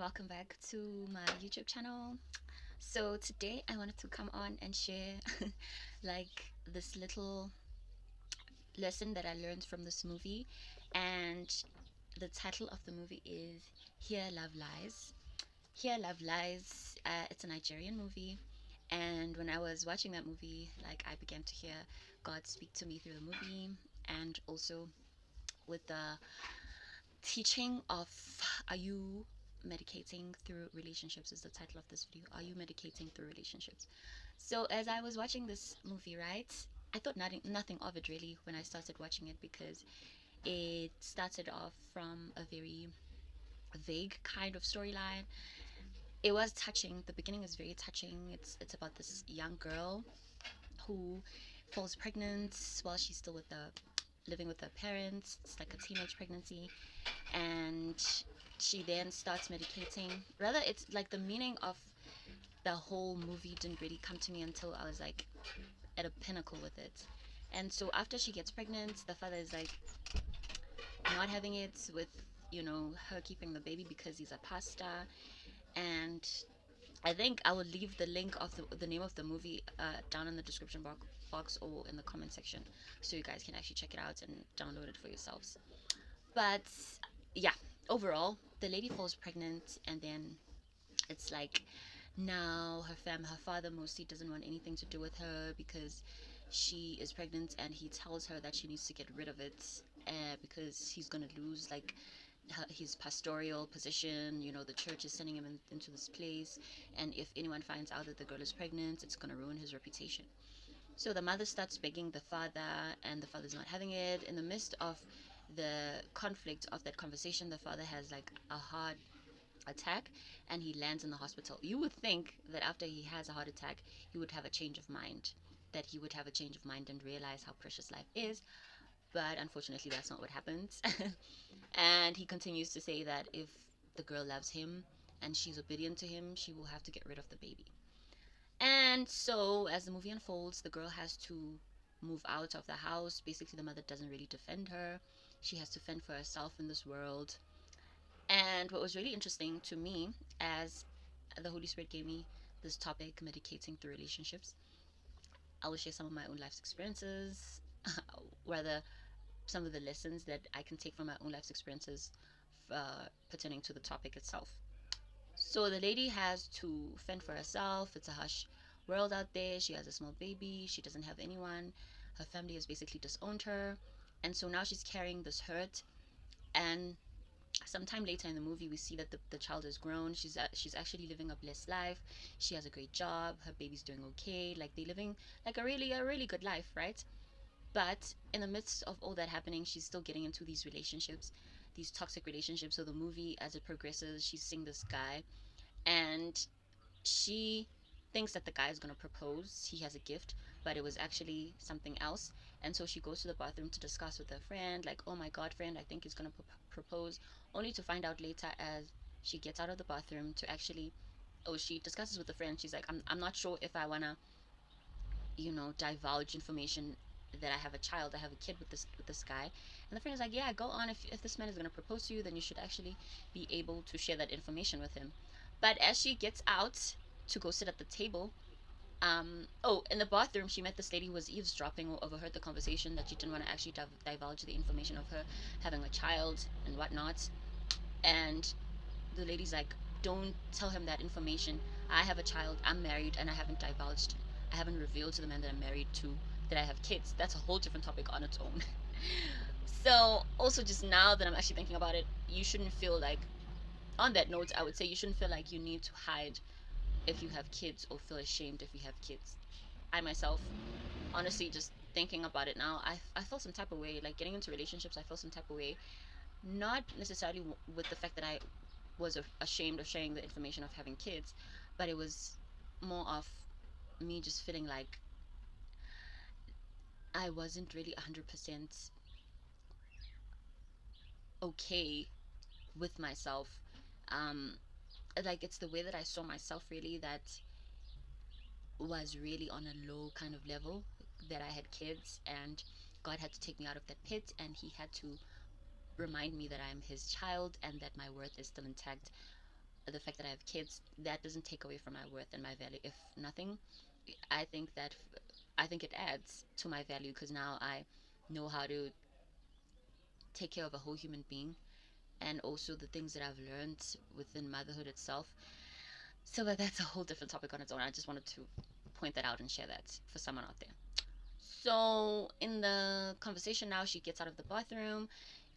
welcome back to my YouTube channel. So today I wanted to come on and share like this little lesson that I learned from this movie, and the title of the movie is Here Love Lies. Here Love Lies. It's a Nigerian movie, and when I was watching that movie, like I began to hear God speak to me through the movie, and also with the teaching of are you medicating through relationships is the title of this video. Are you medicating through relationships? So as I was watching this movie, right, I thought nothing of it really when I started watching it, because it started off from a very vague kind of storyline. It was touching. The beginning is very touching. It's about this young girl who falls pregnant while she's still with the living with her parents. It's like a teenage pregnancy, and she then starts medicating. Rather, it's like the meaning of the whole movie didn't really come to me until I was like at a pinnacle with it. And so after she gets pregnant, the father is like not having it with her keeping the baby because he's a pastor. And I think I will leave the link of the name of the movie down in the description box or in the comment section, so you guys can actually check it out and download it for yourselves. But yeah, overall, the lady falls pregnant, and then it's like now her father mostly doesn't want anything to do with her because she is pregnant, and he tells her that she needs to get rid of it because he's gonna lose like his pastoral position. The church is sending him into this place, and if anyone finds out that the girl is pregnant, it's gonna ruin his reputation. So the mother starts begging the father, and the father's not having it. In the midst of the conflict of that conversation, the father has like a heart attack, and he lands in the hospital. You would think that after he has a heart attack, he would have a change of mind, that he would have a change of mind and realize how precious life is. But unfortunately, that's not what happens. And he continues to say that if the girl loves him and she's obedient to him, she will have to get rid of the baby. And so, as the movie unfolds, the girl has to move out of the house. Basically, the mother doesn't really defend her. She has to fend for herself in this world. And what was really interesting to me, as the Holy Spirit gave me this topic, medicating through relationships, I will share some of my own life's experiences, rather, some of the lessons that I can take from my own life's experiences pertaining to the topic itself. So the lady has to fend for herself. It's a harsh world out there. She has a small baby. She doesn't have anyone. Her family has basically disowned her. And so now she's carrying this hurt. And sometime later in the movie, we see that the child is grown. She's actually living a blessed life. She has a great job. Her baby's doing okay. Like they're living like a really good life, right? But in the midst of all that happening, she's still getting into these relationships, these toxic relationships. So the movie, as it progresses, she's seeing this guy, and she thinks that the guy is going to propose. He has a gift, but it was actually something else. And so she goes to the bathroom to discuss with her friend, like, oh my god, friend, I think he's going to propose, only to find out later as she gets out of the bathroom to actually, oh, she discusses with the friend. She's like, I'm not sure if I want to divulge information that I have a child, I have a kid with this guy. And the friend is like, yeah, go on. If this man is going to propose to you, then you should actually be able to share that information with him. But as she gets out to go sit at the table, oh, in the bathroom, she met this lady who was eavesdropping or overheard the conversation, that she didn't want to actually divulge the information of her having a child and whatnot. And the lady's like, don't tell him that information. I have a child, I'm married, and I haven't revealed to the man that I'm married to that I have kids. That's a whole different topic on its own. So also, just now that I'm actually thinking about it, you shouldn't feel like, on that note, I would say you shouldn't feel like you need to hide if you have kids, or feel ashamed if you have kids. I myself, honestly, just thinking about it now, I felt some type of way, like getting into relationships, I felt some type of way, not necessarily with the fact that I was ashamed of sharing the information of having kids, but it was more of me just feeling like I wasn't really 100% okay with myself. Um, like it's the way that I saw myself, really, that was really on a low kind of level, that I had kids, and God had to take me out of that pit, and He had to remind me that I'm His child and that my worth is still intact, the fact that I have kids, that doesn't take away from my worth and my value. If nothing, I think that I think it adds to my value, because now I know how to take care of a whole human being, and also the things that I've learned within motherhood itself. So, but that's a whole different topic on its own. I just wanted to point that out and share that for someone out there. So in the conversation now, she gets out of the bathroom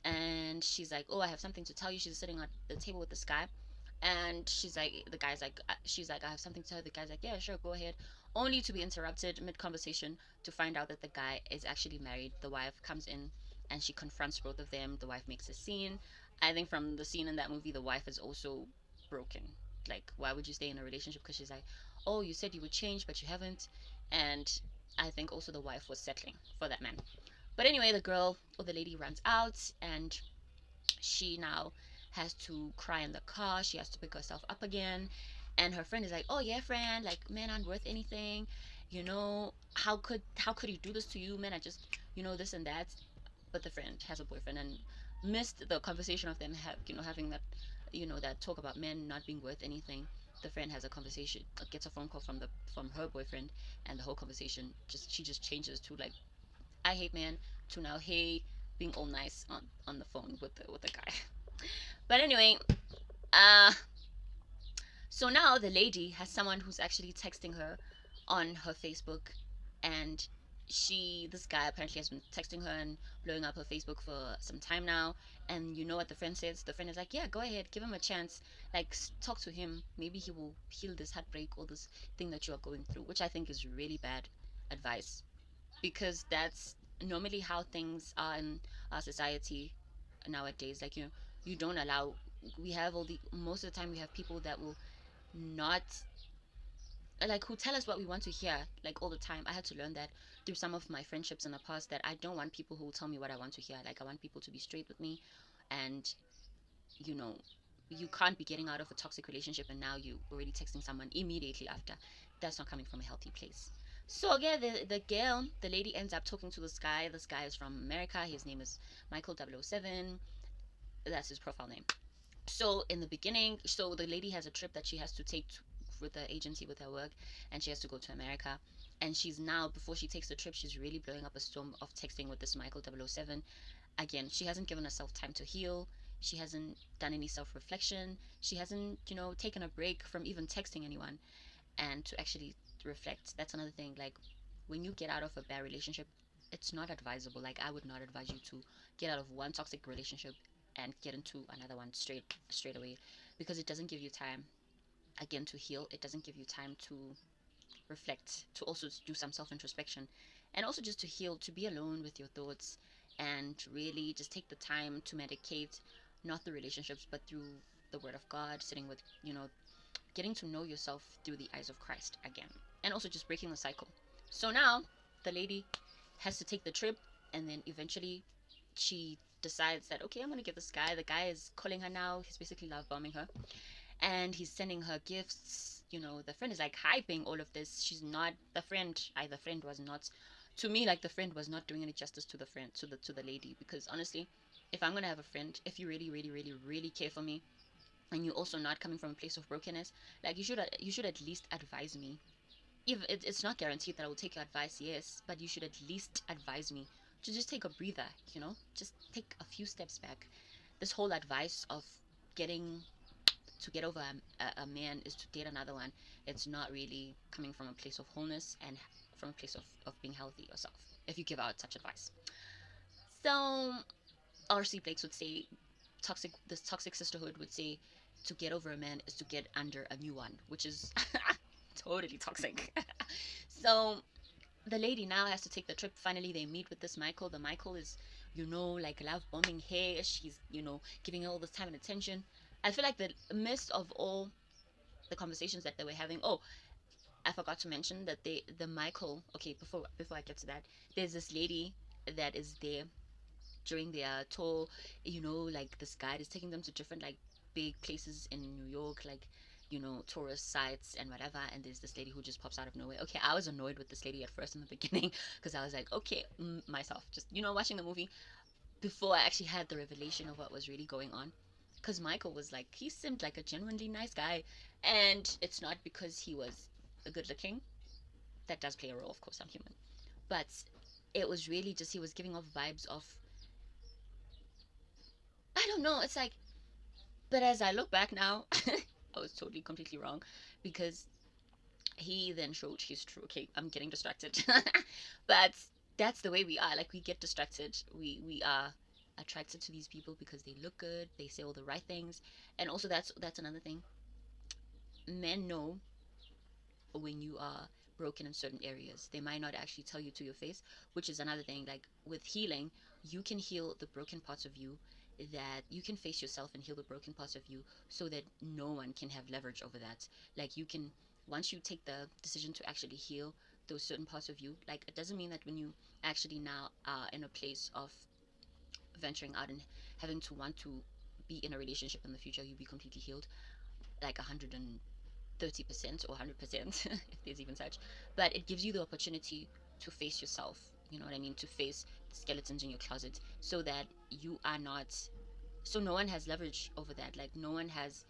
and she's like, "Oh, I have something to tell you." She's sitting at the table with this guy, and she's like, the guy's like, she's like, "I have something to tell you." The guy's like, "Yeah, sure, go ahead," only to be interrupted mid conversation to find out that the guy is actually married. The wife comes in and she confronts both of them. The wife makes a scene. I think from the scene in that movie, the wife is also broken. Like, why would you stay in a relationship? Because she's like, "Oh, you said you would change, but you haven't," and I think also the wife was settling for that man. But anyway, the girl or the lady runs out, and she now has to cry in the car. She has to pick herself up again. And her friend is like, "Oh yeah, friend, like men aren't worth anything. How could he do this to you? Men are just, this and that." But the friend has a boyfriend and missed the conversation of them having that, that talk about men not being worth anything. The friend has a conversation, gets a phone call from her boyfriend, and the whole conversation just changes to like, "I hate men," to now, "Hey," being all nice on the phone with the guy. But anyway, uh so now the lady has someone who's actually texting her on her Facebook, and this guy apparently has been texting her and blowing up her Facebook for some time now. And you know what the friend says? The friend is like, "Yeah, go ahead, give him a chance. Like, talk to him. Maybe he will heal this heartbreak or this thing that you are going through," which I think is really bad advice, because that's normally how things are in our society nowadays. Like, you don't allow. We have all the most of the time we have people that will not, like, who tell us what we want to hear, like, all the time. I had to learn that through some of my friendships in the past, that I don't want people who will tell me what I want to hear. Like, I want people to be straight with me. And you know you can't be getting out of a toxic relationship and now you already texting someone immediately after. That's not coming from a healthy place. So again, the lady ends up talking to this guy. This guy is from America. His name is Michael 007. That's his profile name. So in the beginning, so the lady has a trip that she has to take with the agency with her work, and she has to go to America. And she's now, before she takes the trip, she's really blowing up a storm of texting with this Michael 007. Again, she hasn't given herself time to heal. She hasn't done any self reflection. She hasn't, taken a break from even texting anyone and to actually reflect. That's another thing. Like, when you get out of a bad relationship, it's not advisable. Like, I would not advise you to get out of one toxic relationship and get into another one straight away, because it doesn't give you time, again, to heal. It doesn't give you time to reflect, to also do some self introspection, and also just to heal, to be alone with your thoughts, and really just take the time to medicate, not the relationships, but through the Word of God, sitting with, getting to know yourself through the eyes of Christ again, and also just breaking the cycle. So now the lady has to take the trip, and then eventually she decides that, okay, I'm gonna get this guy. The guy is calling her now. He's basically love bombing her, and he's sending her gifts. The friend is like hyping all of this. She's not the friend. The friend was not, to me, like, the friend was not doing any justice to the friend, to the lady. Because honestly, if I'm gonna have a friend, if you really, really, really, really care for me, and you're also not coming from a place of brokenness, like, you should at least advise me. If it's not guaranteed that I will take your advice, yes, but you should at least advise me to just take a breather. Just take a few steps back. This whole advice of getting to get over a man is to date another one. It's not really coming from a place of wholeness and from a place of being healthy yourself, if you give out such advice. So RC Blakes would say, this toxic sisterhood would say, to get over a man is to get under a new one, which is totally toxic. So the lady now has to take the trip. Finally, they meet with this Michael. The Michael is, like, love bombing her. She's, giving her all this time and attention. I feel like the midst of all the conversations that they were having. Oh, I forgot to mention that the Michael. Okay, before I get to that, there's this lady that is there during their tour. Like, this guide is taking them to different, like, big places in New York, like, tourist sites and whatever. And there's this lady who just pops out of nowhere. Okay, I was annoyed with this lady at first in the beginning because I was like, okay, myself, just watching the movie before I actually had the revelation of what was really going on. because Michael was like, he seemed like a genuinely nice guy, and it's not because he was a good looking. That does play a role, of course. I'm human, but it was really just he was giving off vibes of, I don't know. It's like, but as I look back now, I was totally completely wrong, because he then showed his true. Okay, I'm getting distracted, but that's the way we are. Like, we get distracted. We are attracted to these people because they look good. They say all the right things, and also that's another thing. Men know when you are broken in certain areas. They might not actually tell you to your face, which is another thing. Like, with healing, you can heal the broken parts of you, that you can face yourself and heal the broken parts of you, so that no one can have leverage over that. Like, you can, once you take the decision to actually heal those certain parts of you, like, it doesn't mean that when you actually now are in a place of venturing out and having to want to be in a relationship in the future, you'll be completely healed, like 130% or 100%, if there's even such. But it gives you the opportunity to face yourself, you know what I mean, to face the skeletons in your closet, so that you are not, so no one has leverage over that. Like, no one has,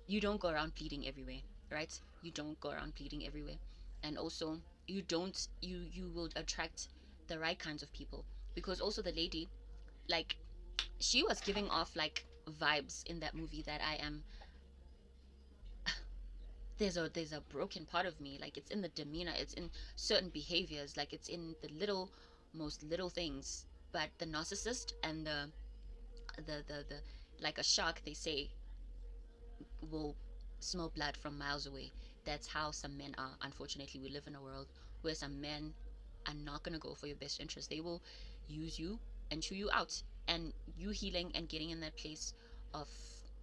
you don't go around bleeding everywhere, right? You don't go around bleeding everywhere. And also, you don't, you will attract the right kinds of people, because also the lady, like, she was giving off like vibes in that movie that I am, there's a broken part of me. Like, it's in the demeanor, it's in certain behaviors, like, it's in the little, most little things. But the narcissist and the like a shark, they say, will smell blood from miles away. That's how some men are. Unfortunately, we live in a world where some men are not going to go for your best interest. They will use you and chew you out. And you healing and getting in that place of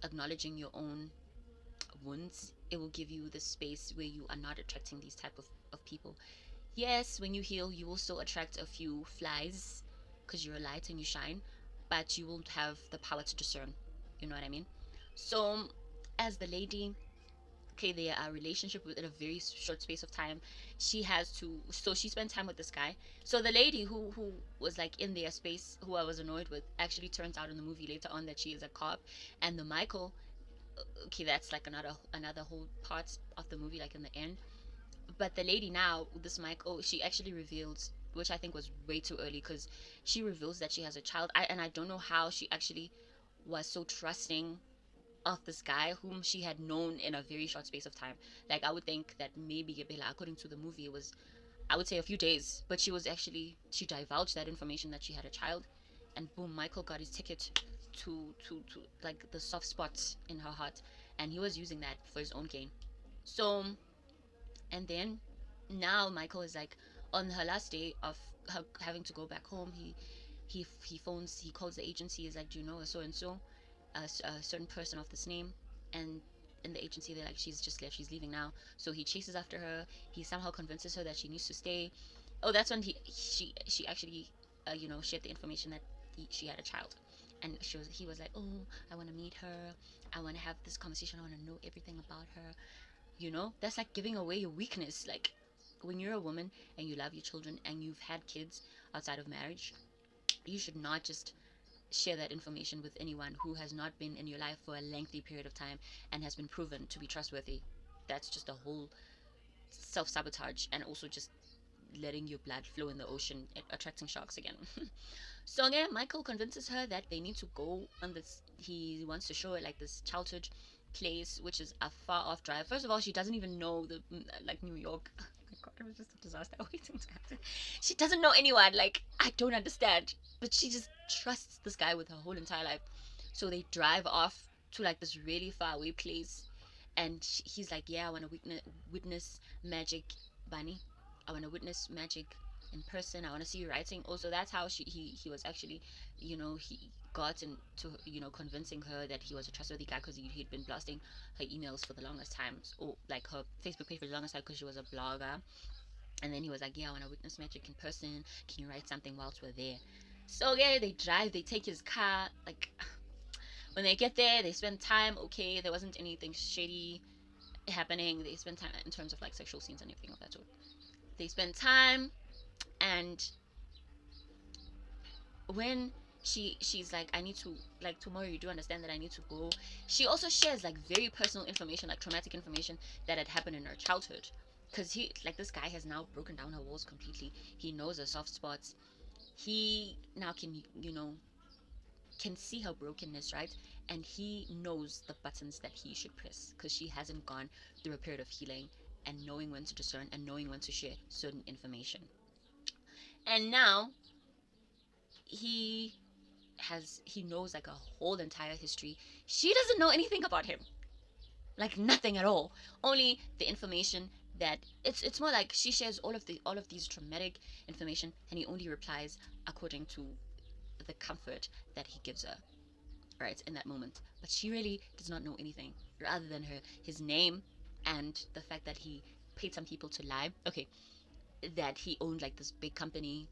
acknowledging your own wounds, it will give you the space where you are not attracting these type of people. Yes, when you heal, you will still attract a few flies, because you're a light and you shine, but you will have the power to discern. You know what I mean? So, as the lady, okay, they are a relationship within a very short space of time. She has to, so she spent time with this guy. So the lady who was like in their space, who I was annoyed with, actually turns out in the movie later on that she is a cop. And the Michael, okay, that's like another whole part of the movie, like in the end. But the lady now, this Michael, she actually reveals, which I think was way too early, because she reveals that she has a child. I don't know how she actually was so trusting of this guy whom she had known in a very short space of time. Like, I would think that maybe Gebela, according to the movie, it was, I would say, a few days, but she divulged that information that she had a child, and boom, Michael got his ticket to like the soft spots in her heart, and he was using that for his own gain. So, and then now Michael is like, on her last day of her having to go back home, he phones, he calls the agency, is like, do you know a so and so, a certain person of this name? And in the agency, they're like, she's just left, she's leaving now. So he chases after her, he somehow convinces her that she needs to stay. Oh, that's when she actually shared the information that she had a child. And he was like, oh, I want to meet her, I want to have this conversation, I want to know everything about her. That's like giving away your weakness. Like, when you're a woman and you love your children and you've had kids outside of marriage, you should not just share that information with anyone who has not been in your life for a lengthy period of time and has been proven to be trustworthy. That's just a whole self-sabotage, and also just letting your blood flow in the ocean, attracting sharks again. So yeah, Michael convinces her that they need to go on this. He wants to show her like this childhood place, which is a far off drive. First of all, she doesn't even know the like New York. Oh my God, it was just a disaster waiting to happen. She doesn't know anyone. Like, I don't understand, but she just trusts this guy with her whole entire life. So they drive off to like this really far away place, and he's like, "Yeah, I want to witness magic, Bunny. I want to witness magic in person. I want to see you writing." Also, that's how he was actually, he got into, convincing her that he was a trustworthy guy, because he'd been blasting her emails for the longest time, or like her Facebook page for the longest time, because she was a blogger. And then he was like, "Yeah, I want to witness magic in person. Can you write something whilst we're there?" So yeah, they drive. They take his car. Like, when they get there, they spend time. Okay, there wasn't anything shady happening. They spend time in terms of like sexual scenes and everything of that sort. They spend time, and when she's like, I need to, like, tomorrow you do understand that I need to go. She also shares like very personal information, like traumatic information that had happened in her childhood, because he, like, this guy has now broken down her walls completely. He knows her soft spots. He now can, can see her brokenness, right? And he knows the buttons that he should press, because she hasn't gone through a period of healing and knowing when to discern and knowing when to share certain information. And now he he knows like a whole entire history. She doesn't know anything about him, like nothing at all. Only the information that it's more like she shares all of these traumatic information, and he only replies according to the comfort that he gives her, right, in that moment. But she really does not know anything rather than his name and the fact that he paid some people to lie. Okay, that he owned like this big company.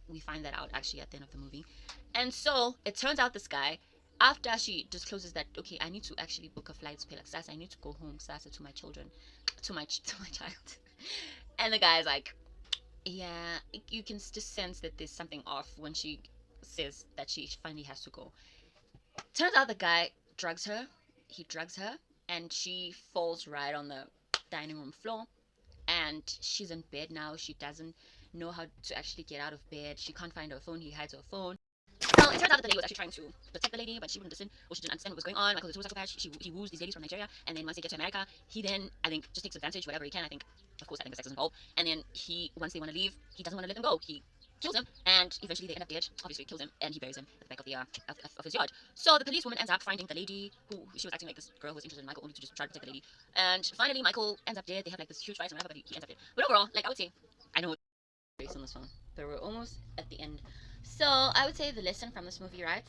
We find that out actually at the end of the movie. And so it turns out this guy, after she discloses that, okay, I need to actually book a flight to pay, like, Sasa, I need to go home, Sasa, to my children, to my child. And the guy's like, yeah, you can just sense that there's something off when she says that she finally has to go. Turns out the guy drugs her. He drugs her, and she falls right on the dining room floor. And she's in bed now. She doesn't know how to actually get out of bed. She can't find her phone. He hides her phone. Well, it turns out that the lady was actually trying to protect the lady, but she wouldn't listen, or she didn't understand what was going on. Michael's a total psychopath. He woos these ladies from Nigeria, and then once they get to America, he then, I think, just takes advantage whatever he can. I think, of course, I think the sex is involved. And then once they want to leave, he doesn't want to let them go. He kills him, and eventually they end up dead. Obviously, he kills him, and he buries him at the back of the of his yard. So the police woman ends up finding the lady who she was acting like this girl who was interested in Michael, only to just try to protect the lady. And finally, Michael ends up dead. They have like this huge fight and whatever, but he ends up dead. But overall, like, I would say, I know based on this one, but we're almost at the end. So I would say the lesson from this movie, right?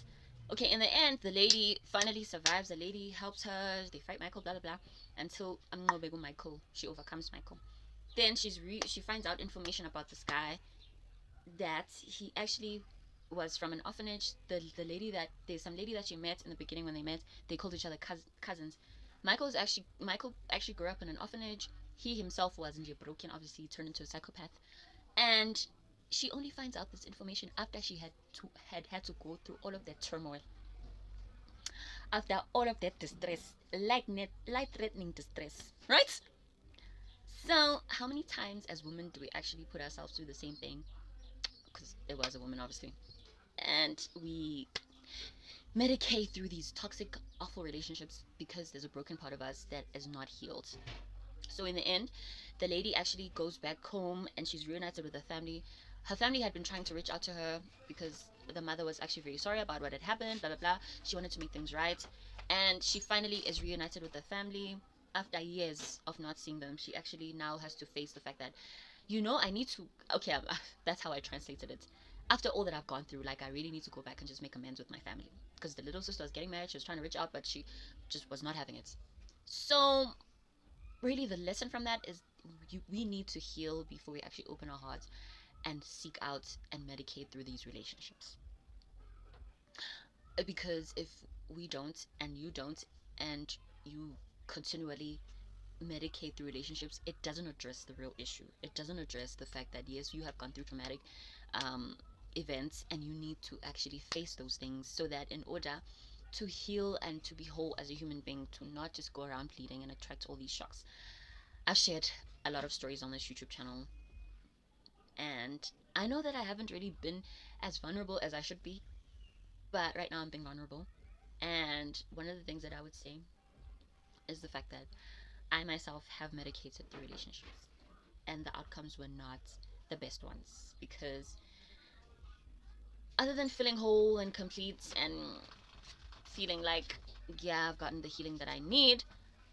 Okay, in the end, the lady finally survives. The lady helps her. They fight Michael, blah blah blah, until Michael. She overcomes Michael. Then she finds out information about this guy, that he actually was from an orphanage. The lady that there's some lady that she met in the beginning when they met. They called each other cousins. Michael actually grew up in an orphanage. He himself was indeed broken. Obviously, he turned into a psychopath, and she only finds out this information after she had to go through all of that turmoil, after all of that distress, life threatening distress, right? So how many times as women do we actually put ourselves through the same thing? Because it was a woman, obviously, and we medicate through these toxic, awful relationships because there's a broken part of us that is not healed. So in the end, the lady actually goes back home and she's reunited with her family. Her family had been trying to reach out to her because the mother was actually very sorry about what had happened, blah blah blah. She wanted to make things right. And she finally is reunited with her family after years of not seeing them. She actually now has to face the fact that, I need to, okay, that's how I translated it. After all that I've gone through, like, I really need to go back and just make amends with my family. Because the little sister was getting married, she was trying to reach out, but she just was not having it. So really the lesson from that is we need to heal before we actually open our hearts and seek out and medicate through these relationships, because if we don't and you don't, and you continually medicate through relationships, it doesn't address the real issue. It doesn't address the fact that yes, you have gone through traumatic um, events, and you need to actually face those things so that in order to heal and to be whole as a human being, to not just go around bleeding and attract all these shocks. I've shared a lot of stories on this YouTube channel, and I know that I haven't really been as vulnerable as I should be, but right now I'm being vulnerable. And one of the things that I would say is the fact that I myself have medicated the relationships, and the outcomes were not the best ones, because other than feeling whole and complete and feeling like, yeah, I've gotten the healing that I need,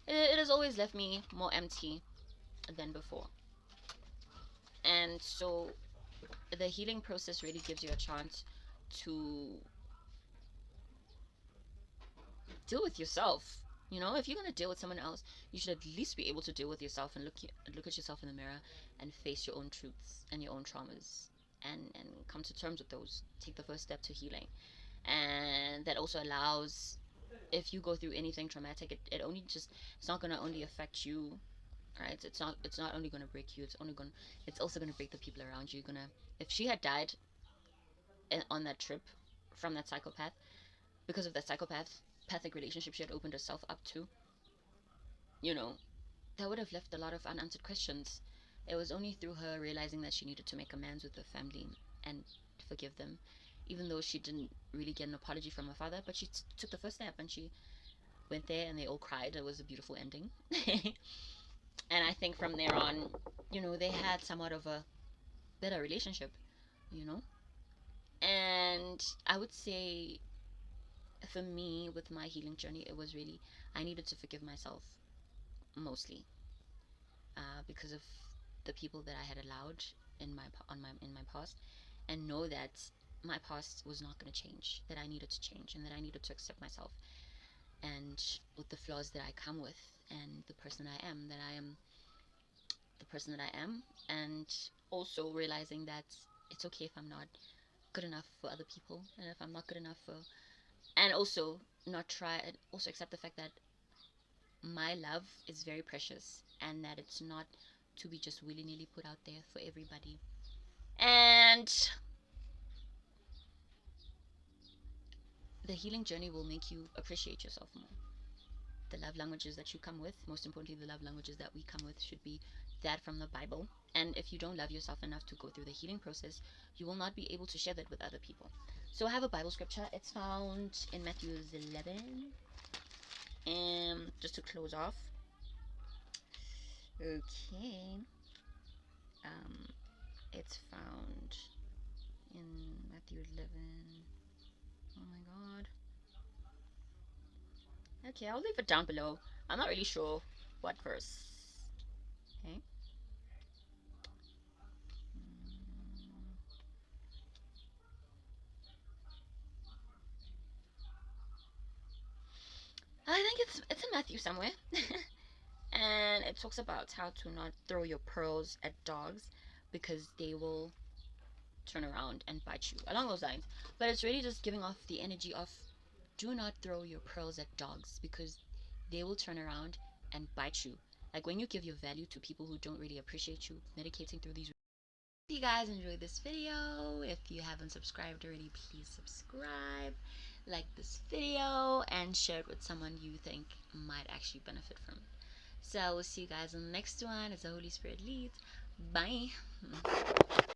it has always left me more empty than before. And so the healing process really gives you a chance to deal with yourself. If you're going to deal with someone else, you should at least be able to deal with yourself and look at yourself in the mirror and face your own truths and your own traumas, and come to terms with those. Take the first step to healing. And that also allows, if you go through anything traumatic, it's not going to only affect you, right? It's not only going to break you, it's also going to break the people around you. If she had died on that trip, from that psychopath, because of that psychopathic relationship she had opened herself up to, you know, that would have left a lot of unanswered questions. It was only through her realizing that she needed to make amends with her family and forgive them, even though she didn't really get an apology from her father, but she took the first step and she went there and they all cried. It was a beautiful ending. And I think from there on, they had somewhat of a better relationship, you know? And I would say for me, with my healing journey, it was really, I needed to forgive myself mostly, because of the people that I had allowed in my past, and know that my past was not going to change, that I needed to change, and that I needed to accept myself, and with the flaws that I come with, and the person I am, that I am the person that I am, and also realizing that it's okay if I'm not good enough for other people, and if I'm not good enough for, and also not try, and also accept the fact that my love is very precious, and that it's not to be just willy-nilly put out there for everybody. And the healing journey will make you appreciate yourself more. The love languages that you come with, most importantly, the love languages that we come with, should be that from the Bible. And if you don't love yourself enough to go through the healing process, you will not be able to share that with other people. So I have a Bible scripture. It's found in Matthew 11. And just to close off, okay, um, it's found in Matthew 11. Oh my god. Okay, I'll leave it down below. I'm not really sure what verse. Okay. I think it's in Matthew somewhere. And it talks about how to not throw your pearls at dogs because they will turn around and bite you, along those lines. But it's really just giving off the energy of, do not throw your pearls at dogs because they will turn around and bite you. Like when you give your value to people who don't really appreciate you, medicating through these. If you guys enjoyed this video, if you haven't subscribed already, please subscribe, like this video, and share it with someone you think might actually benefit from it. So I will see you guys in the next one as the Holy Spirit leads. Bye.